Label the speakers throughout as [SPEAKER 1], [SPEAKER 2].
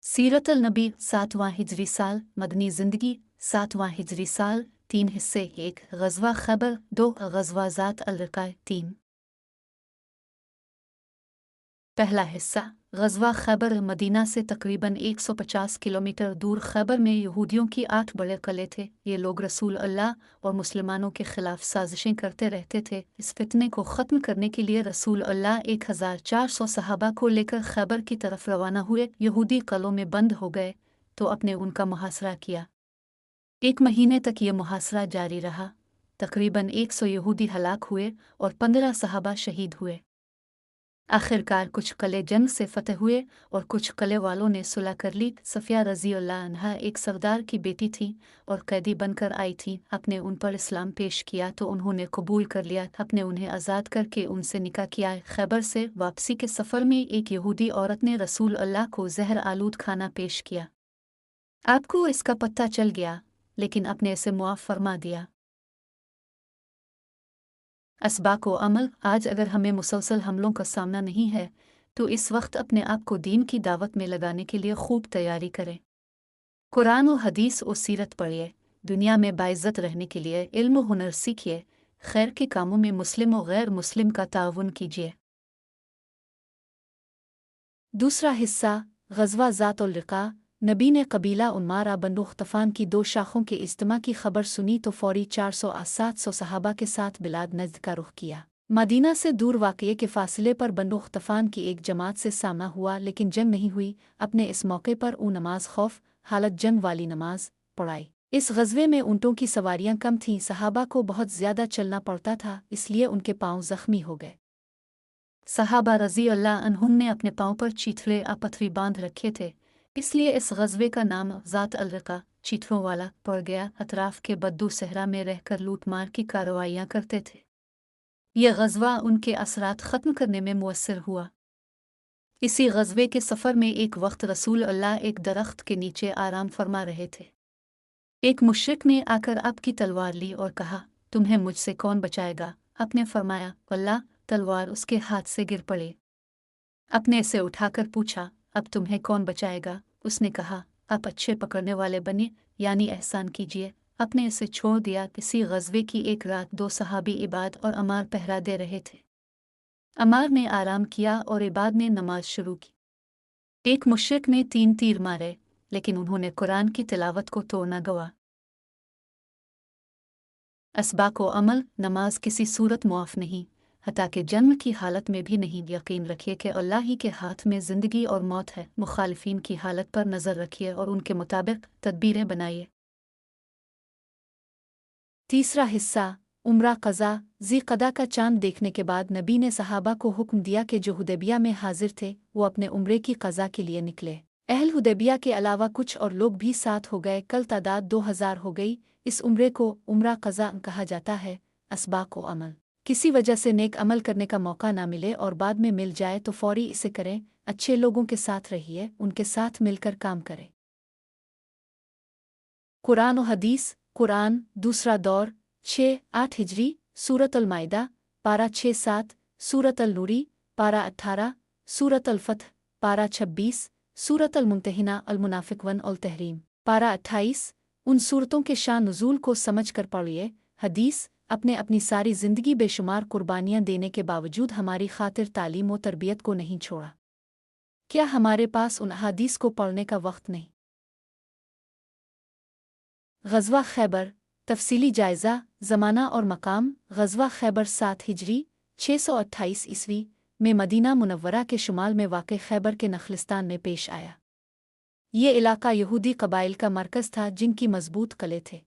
[SPEAKER 1] सीरत अल नबी 7वां हिजरी साल, मदनी ज़िंदगी 7वां हिजरी साल, 3 हिस्से। 1 ग़ज़वा खैबर, 2 ग़ज़वा ज़ात अल-रिक़ा, 3। पहला हिस्सा। ग़ज़वा खैबर मदीना से तकरीबन 150 किलोमीटर दूर खैबर में यहूदियों की 8 बड़े किले थे। ये लोग रसूल अल्लाह और मुसलमानों के खिलाफ साजिशें करते रहते थे। इस फितने को ख़त्म करने के लिए रसूल अल्लाह 1400 सहाबा को लेकर खैबर की तरफ रवाना हुए। यहूदी किलों में बंद हो गए तो अपने उनका मुहासरा किया। 1 महीने तक ये मुहासरा जारी रहा। तकरीबन 100 यहूदी हलाक हुए और 15 सहाबा शहीद हुए। आखिरकार कुछ किले जंग से फतह हुए और कुछ किले वालों ने सुलह कर ली। सफिया रज़ी अल्लाह अन्हा एक सरदार की बेटी थी और कैदी बनकर आई थी। आपने उन पर इस्लाम पेश किया तो उन्होंने कबूल कर लिया। आपने उन्हें आज़ाद करके उनसे निकाह किया। खैबर से वापसी के सफ़र में एक यहूदी औरत ने रसूल अल्लाह को जहर आलूद खाना पेश किया। आपको इसका पता चल गया, लेकिन आपने इसे मुआफ़ फरमा दिया। असबाक व अमल। आज अगर हमें मुसलसल हमलों का सामना नहीं है तो इस वक्त अपने आप को दीन की दावत में लगाने के लिए खूब तैयारी करें। कुरान और हदीस और सीरत पढ़िए। दुनिया में बाइज़्ज़त रहने के लिए इल्म व हुनर सीखिए। खैर के कामों में मुस्लिम और गैर मुस्लिम का ताउन कीजिए। दूसरा हिस्सा। ग़ज़वा ज़ात उल-रिक़ा। नबी ने कबीला उन्मारा बनु ग़तफ़ान की 2 शाखों के इज्तिमा की खबर सुनी तो फौरी 400-700 सहाबा के साथ बिलाद नज़द का रुख किया। मदीना से दूर वाक़ये के फासले पर बनु ग़तफ़ान की एक जमात से सामना हुआ, लेकिन जंग नहीं हुई। अपने इस मौके पर नमाज खौफ हालत जंग वाली नमाज पढ़ाई। इस ग़ज़वे में ऊँटों की सवारियाँ कम थीं। सहाबा को बहुत ज़्यादा चलना पड़ता था, इसलिए उनके पाँव ज़ख्मी हो गए। सहाबा रज़ी अल्लाह अन्हुम ने अपने पाँव पर चीथड़े पत्थरी बांध रखे थे, इसलिए इस ग़ज़वे का नाम ज़ात अल-रिक़ा चीथड़ों वाला पड़ गया। अतराफ़ के बद्दू सहरा में रहकर लूट मार की कार्रवाइयाँ करते थे। यह ग़ज़वा उनके असरात ख़त्म करने में मुअस्सिर हुआ। इसी ग़ज़वे के सफ़र में एक वक्त रसूल अल्लाह एक दरख्त के नीचे आराम फरमा रहे थे। एक मुश्रिक ने आकर आपकी तलवार ली और कहा, तुम्हें मुझसे कौन बचाएगा? आपने फरमाया, अल्लाह। तलवार उसके हाथ से गिर पड़े। आपने इसे उठाकर पूछा, अब तुम्हें कौन बचाएगा? उसने कहा, आप अच्छे पकड़ने वाले बने, यानी एहसान कीजिए। आपने इसे छोड़ दिया। इसी ग़ज़वे की एक रात 2 सहाबी इबाद और अमार पहरा दे रहे थे। अमार ने आराम किया और इबाद ने नमाज शुरू की। एक मुश्रिक ने 3 तीर मारे, लेकिन उन्होंने कुरान की तिलावत को तोड़ना गवा। असबाक व अमल। नमाज किसी सूरत मुआफ़ नहीं, हत्ता के जन्म की हालत में भी नहीं। यकीन रखिए कि अल्लाह ही के हाथ में ज़िंदगी और मौत है। मुखालिफिन की हालत पर नज़र रखिए और उनके मुताबिक तदबीरें बनाइए। तीसरा हिस्सा। उम्रा क़ज़ा। ज़ी-क़दा का चाँद देखने के बाद नबी ने सहाबा को हुक्म दिया कि जो हुदैबिया में हाजिर थे वो अपने उम्रे की क़ज़ा के लिए निकले। अहल हुदैबिया के अलावा कुछ और लोग भी साथ हो गए। कल तादाद 2000 हो गई। इस उम्रे को उम्रा क़ज़ा कहा जाता है। असबाक व अमल। किसी वजह से नेक अमल करने का मौका ना मिले और बाद में मिल जाए तो फौरी इसे करें। अच्छे लोगों के साथ रहिए, उनके साथ मिलकर काम करें। कुरान और हदीस। कुरान दूसरा दौर 6-8 हिजरी। सूरत अल-माइदा पारा 6-7। सूरत अल-नूरी पारा 18। सूरत अल-फथ पारा 26। सूरत अल-मुम्तहिना अल-मुनाफ़िक़ून अल-तहरीम पारा 28। उन सूरतों के शान नुज़ूल को समझ कर पढ़िए। हदीस। अपने अपनी सारी ज़िंदगी बेशुमार कुर्बानियाँ देने के बावजूद हमारी खातिर तालीम व तरबियत को नहीं छोड़ा। क्या हमारे पास उन अहादीस को पढ़ने का वक्त नहीं? ग़ज़वा खैबर। तफ़सीली जायज़ा। ज़माना और मकाम। ग़ज़वा खैबर 7 हिजरी 628 ईस्वी में मदीना मुनव्वरा के शुमाल में वाक़ खैबर के नखलिस्तान में पेश आया। ये इलाका यहूदी कबाइल का मरकज़ था जिनकी मज़बूत किले थे।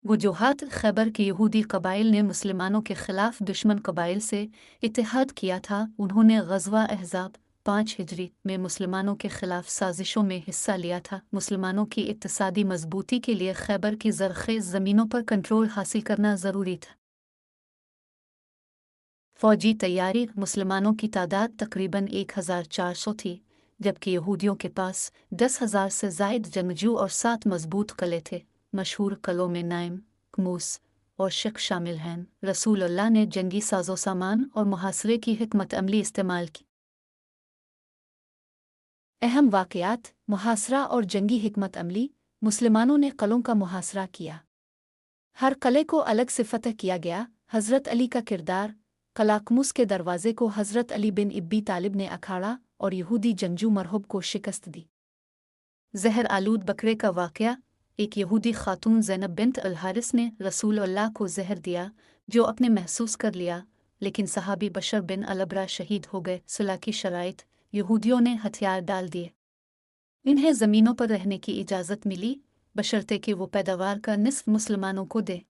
[SPEAKER 1] वजूहात। खैबर के यहूदी कबाइल ने मुसलमानों के ख़िलाफ़ दुश्मन कबाइल से इत्तेहाद किया था। उन्होंने ग़ज़वा अहज़ाब 5 हिजरी में मुसलमानों के ख़िलाफ़ साजिशों में हिस्सा लिया था। मुसलमानों की इक़्तिसादी मजबूती के लिए खैबर की ज़रख़ेज़ ज़मीनों पर कंट्रोल हासिल करना ज़रूरी था। फ़ौजी तैयारी। मुसलमानों की तादाद तकरीबन 1400 थी, जबकि यहूदियों के पास 10,000 से ज़ायद जंगजू और 7 मज़बूत किले थे। मशहूर किलों में नाइम, कमूस और शिक शामिल हैं। रसूल अल्लाह ने जंगी साजो सामान और मुहासरे की हिकमत अमली इस्तेमाल की। अहम वाक़यात, मुहासरा और जंगी हिकमत अमली। मुसलमानों ने क़लों का मुहासरा किया। हर क़लए को अलग से फ़तह किया गया। हज़रत अली का किरदार। कलाकमुस के दरवाज़े को हज़रत अली बिन अबी तालिब ने अखाड़ा और यहूदी जंगजू मरहब को शिकस्त दी। ज़हर आलूद बकरे का वाक़या। एक यहूदी खातून ज़ैनब बिन्त अल-हारिस ने रसूल अल्लाह को ज़हर दिया, जो अपने महसूस कर लिया, लेकिन सहाबी बशर बिन अलबरा शहीद हो गए। सुलह की शराइत। यहूदियों ने हथियार डाल दिए। इन्हें ज़मीनों पर रहने की इजाज़त मिली, बशर्ते कि वो पैदावार का निस्फ मुसलमानों को दे।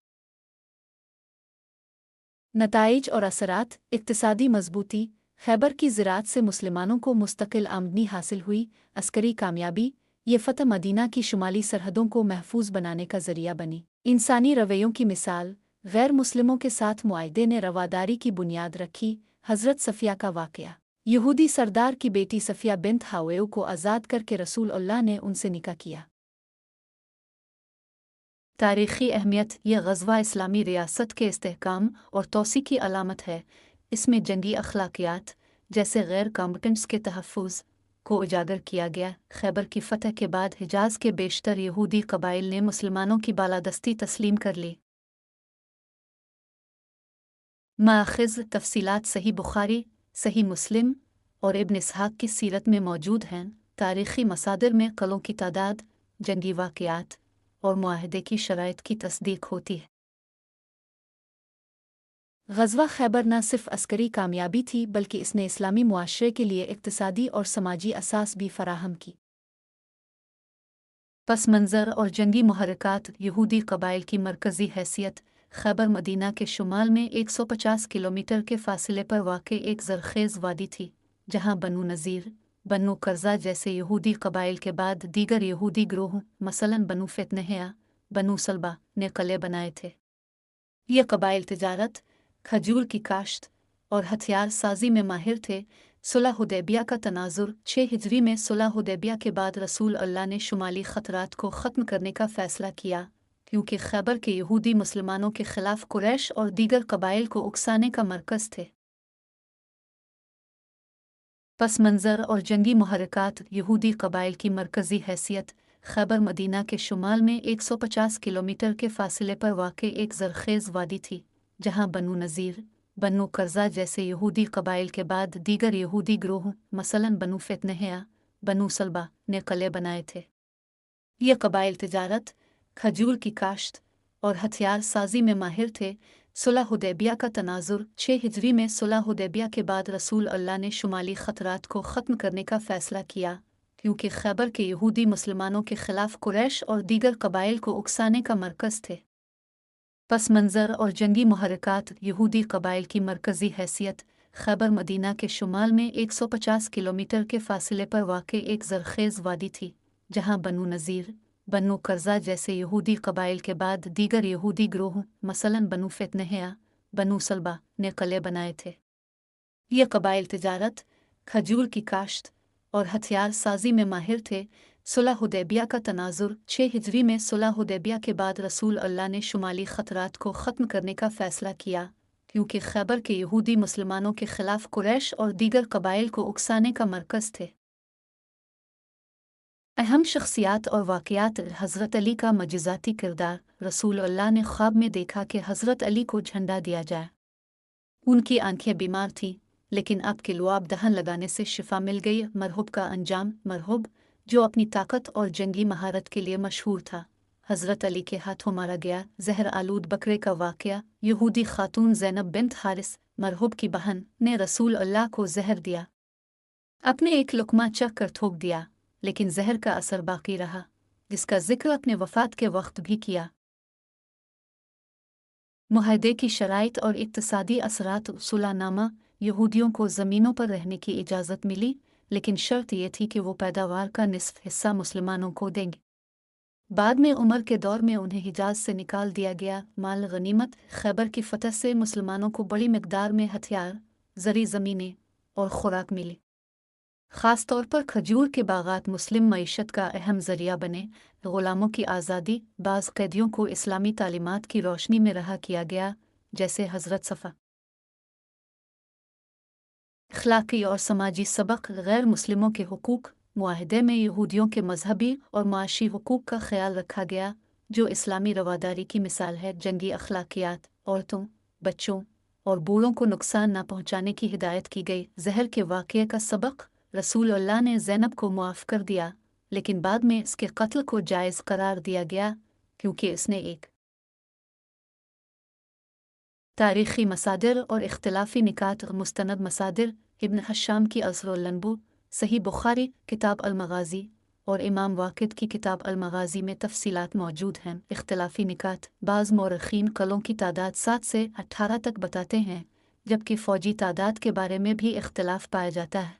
[SPEAKER 1] नताइज और असरात। इक्तिसादी मजबूती। खैबर की ज़राअत से मुसलमानों को मुस्तकिल आमदनी हासिल हुई। अस्करी कामयाबी। ये फ़तह मदीना की शुमाली सरहदों को महफूज बनाने का ज़रिया बनी। इंसानी रवैयों की मिसाल। गैर मुस्लिमों के साथ मुआहदे ने रवादारी की बुनियाद रखी। हज़रत सफ़िया का वाक़या। यहूदी सरदार की बेटी सफ़िया बिन्त हावेउ को आज़ाद करके रसूल अल्लाह ने उनसे निकाह किया। तारीख़ी अहमियत। यह ग़ज़वा इस्लामी रियासत के इस्तेहकाम और तोसी की अलामत है। इसमें जंगी अखलाकियात, जैसे गैर कॉम्बटेंट्स के तहफ़्फ़ुज़ को उजागर किया गया। खैबर की फ़तह के बाद हिजाज़ के बेशतर यहूदी क़बाइल ने मुसलमानों की बालादस्ती तस्लीम कर ली। माख़िज़ तफ़सीलात सही बुखारी, सही मुस्लिम और इब्न इसहाक़ की सीरत में मौजूद हैं। तारीख़ी मसादिर में क़लों की तादाद, जंगी वाक़यात और मुआहदे की शराइत की तस्दीक होती है। ग़ज़वा खैबर न सिर्फ अस्करी कामयाबी थी, बल्कि इसने इस्लामी मुआशरे के लिए इक़्तिसादी और समाजी असास भी फ़राहम की। पस मंज़र और जंगी मुहर्रिकात। यहूदी क़बाइल की मरकज़ी हैसियत। खैबर मदीना के शुमाल में 150 किलोमीटर के फ़ासले पर वाक़ एक ज़रख़ेज़ वादी थी, जहाँ बनु नज़ीर, बनु कर्ज़ा जैसे यहूदी क़बाइल के बाद दीगर यहूदी ग्रोह, मसलन बनु फ़ितनहया, बनु सलबा, ने क़िले बनाए थे। ये क़बाइल तिजारत, खजूर की काश्त और हथियार साजी में माहिर थे। सुलह हुदैबिया का तनाज़ुर 6 हिजरी में। सुलह हुदैबिया के बाद रसूल अल्लाह ने शुमाली ख़तरात को ख़त्म करने का फ़ैसला किया, क्योंकि खैबर के यहूदी मुसलमानों के ख़िलाफ़ कुरैश और दीगर क़बाइल को उकसाने का मरकज़ थे। पस मंज़र और जंगी मुहर्रिकात। यहूदी क़बाइल की मरकज़ी हैसियत। खैबर मदीना के शुमाल में 150 किलोमीटर के फ़ासले पर वाक़ एक ज़रख़ेज़ वादी थी, जहाँ बनु नज़ीर, बनु कर्ज़ा जैसे यहूदी क़बाइल के बाद दीगर यहूदी ग्रोह, मसलन बनु फ़ितनहया, बनु सलबा, ने क़िले बनाए थे। ये क़बाइल तिजारत, खजूर की काश्त और हथियार साजी में माहिर थे। सुलह हुदैबिया का तनाज़ुर 6 हिजरी में। सुलह हुदैबिया के बाद रसूल अल्लाह ने शुमाली ख़तरात को ख़त्म करने का फ़ैसला किया, क्योंकि खैबर के यहूदी मुसलमानों के ख़िलाफ़ कुरैश और दीगर क़बाइल को उकसाने का मरकज़ थे। पस मंज़र और जंगी मुहर्रिकात। यहूदी क़बाइल की मरकज़ी हैसियत। खैबर मदीना के शुमाल में 150 किलोमीटर के फ़ासले पर वाक़ एक ज़रख़ेज़ वादी थी, जहाँ बनु नज़ीर, बनु कर्ज़ा जैसे यहूदी क़बाइल के बाद दीगर यहूदी ग्रोह, मसलन बनु फ़ितनहया, बनु सलबा, ने क़िले बनाए थे। ये क़बाइल तिजारत, खजूर की काश्त और हथियार साजी में माहिर थे। सुलह हुदैबिया का तनाज़ुर 6 हिजरी में। सुलह हुदैबिया के बाद रसूल अल्लाह ने शुमाली ख़तरात को ख़त्म करने का फ़ैसला किया, क्योंकि खैबर के यहूदी मुसलमानों के ख़िलाफ़ कुरैश और दीगर क़बाइल को उकसाने का मरकज़ थे। अहम शख्सियात और वाक़यात। हज़रत अली का मजज़ाती किरदार। रसूल अल्लाह ने ख्वाब में देखा कि हज़रत अली को झंडा दिया जाए। उनकी आंखें बीमार थीं, लेकिन अब के लुआब दहन लगाने से शिफा मिल गई। मरहब का अंजाम। मरहब, जो अपनी ताकत और जंगी महारत के लिए मशहूर था, हज़रत अली के हाथों मारा गया। ज़हर आलूद बकरे का वाक़या। यहूदी खातून ज़ैनब बिन्त हारिस, मरहब की बहन, ने रसूल अल्लाह को ज़हर दिया। अपने एक लुक़मा चख कर थूक दिया, लेकिन ज़हर का असर बाकी रहा, जिसका ज़िक्र अपने वफ़ात के वक्त भी किया। मुआहदे की शराइत और इक़्तिसादी असरात। सुलहनामा। यहूदियों को ज़मीनों पर रहने की इजाज़त मिली, लेकिन शर्त यह थी कि वो पैदावार का निस्फ हिस्सा मुसलमानों को देंगे। बाद में उमर के दौर में उन्हें हिजाज से निकाल दिया गया। माल गनीमत। खैबर की फ़तह से मुसलमानों को बड़ी मिक़दार में हथियार, ज़री ज़मीनें और खुराक मिली। ख़ास तौर पर खजूर के बागात मुस्लिम मईशत का अहम ज़रिया बने। ग़ुलामों की आज़ादी। बाज़ कैदियों को इस्लामी तालीमात की रोशनी में रहा किया गया, जैसे हज़रत सफ़ा। अखलाक़ी और समाजी सबक। गैर मुस्लिमों के हुकूक معاہدے میں یہودیوں کے مذہبی اور معاشی حقوق کا خیال رکھا گیا، جو اسلامی رواداری کی مثال ہے۔ جنگی اخلاقیات، عورتوں، بچوں اور بوڑھوں کو نقصان نہ پہنچانے کی ہدایت کی گئی۔ زہر کے واقعے کا سبق: رسول اللہ نے زینب کو معاف کر دیا، لیکن بعد میں اس کے قتل کو جائز قرار دیا گیا کیونکہ اس نے ایک تاریخی مصادر اور اختلافی نکات۔ مستند مصادر: ابن حشام کی السر النبوء، صحیح بخاری کتاب المغازی اور امام واقد کی کتاب المغازی میں تفصیلات موجود ہیں۔ اختلافی نکات: بعض مورخین قلعوں کی تعداد 7 سے 18 تک بتاتے ہیں، جبکہ فوجی تعداد کے بارے میں بھی اختلاف پایا جاتا ہے۔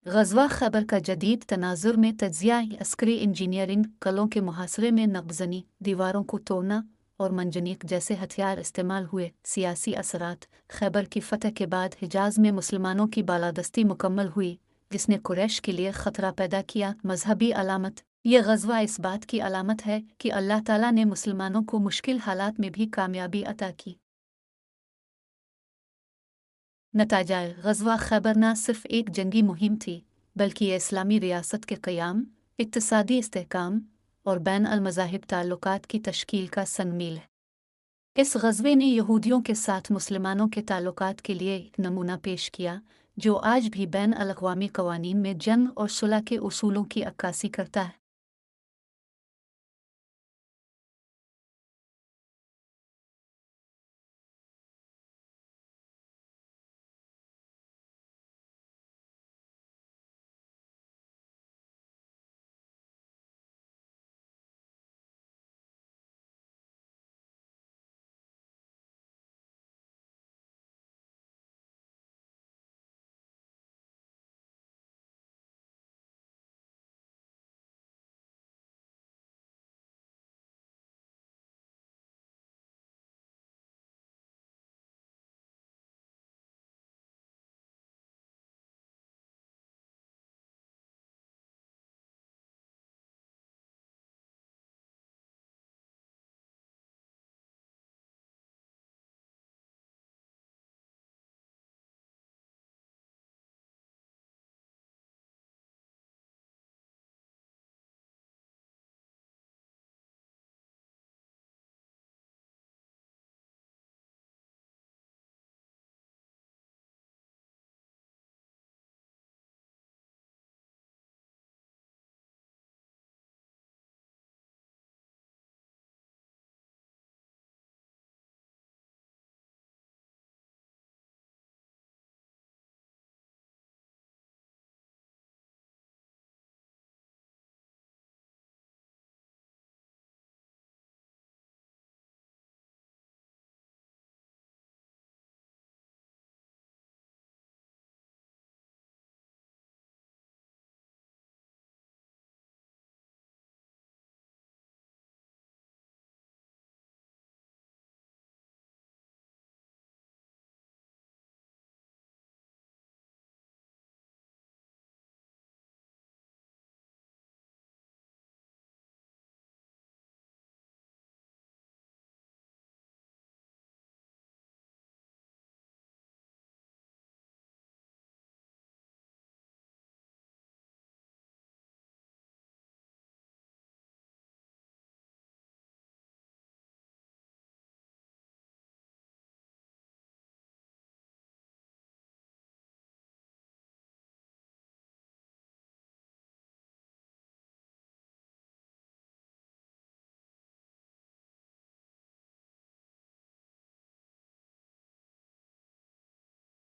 [SPEAKER 1] غزوہ خیبر کا جدید تناظر میں تجزیہ: عسکری انجینئرنگ، قلعوں کے محاصرے میں نقبزنی، دیواروں کو توڑنا اور منجنیق جیسے ہتھیار استعمال ہوئے۔ سیاسی اثرات: خیبر کی فتح کے بعد حجاز میں مسلمانوں کی بالادستی مکمل ہوئی، جس نے قریش کے لیے خطرہ پیدا کیا۔ مذہبی علامت: یہ غزوہ اس بات کی علامت ہے کہ اللہ تعالیٰ نے مسلمانوں کو مشکل حالات میں بھی کامیابی عطا کی۔ نتائج: غزوہ خیبر نہ صرف ایک جنگی مہم تھی، بلکہ یہ اسلامی ریاست کے قیام، اقتصادی استحکام اور بین المذاہب تعلقات کی تشکیل کا سنگ میل ہے۔ اس غزوے نے یہودیوں کے ساتھ مسلمانوں کے تعلقات کے لیے ایک نمونہ پیش کیا، جو آج بھی بین الاقوامی قوانین میں جنگ اور صلح کے اصولوں کی عکاسی کرتا ہے۔